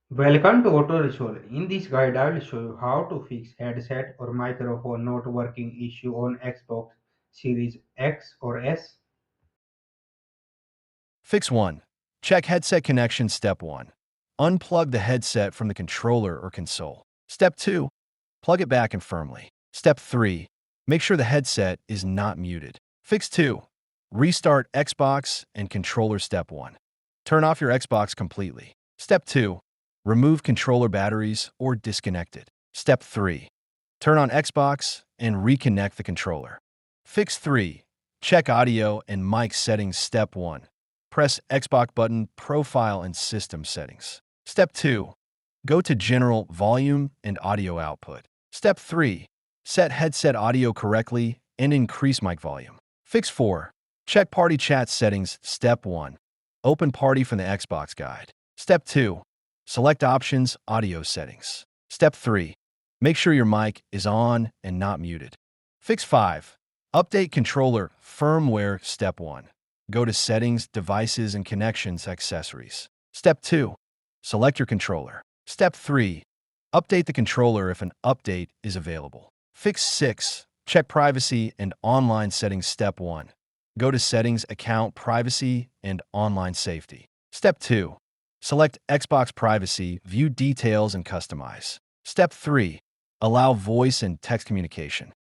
Welcome to Auto Resolve. In this guide, I will show you how to fix headset or microphone not working issue on Xbox Series X or S. Fix 1. Check headset connection. Step 1. Unplug the headset from the controller or console. Step 2. Plug it back in firmly. Step 3. Make sure the headset is not muted. Fix 2. Restart Xbox and controller. Step 1. Turn off your Xbox completely. Step 2. Remove controller batteries or disconnect it. Step 3. Turn on Xbox and reconnect the controller. Fix 3. Check audio and mic settings. Step 1. Press Xbox button, Profile and System Settings. Step 2. Go to General, Volume and Audio Output. Step 3. Set headset audio correctly and increase mic volume. Fix 4. Check Party Chat Settings. Step 1. Open Party from the Xbox Guide. Step 2. Select Options, Audio Settings. Step 3. Make sure your mic is on and not muted. Fix 5. Update controller firmware. Step 1. Go to Settings, Devices and Connections, Accessories. Step 2. Select your controller. Step 3. Update the controller if an update is available. Fix 6. Check Privacy and Online Settings. Step 1. Go to Settings, Account, Privacy and Online Safety. Step 2. Select Xbox Privacy, View Details and Customize. Step 3. Allow voice and text communication.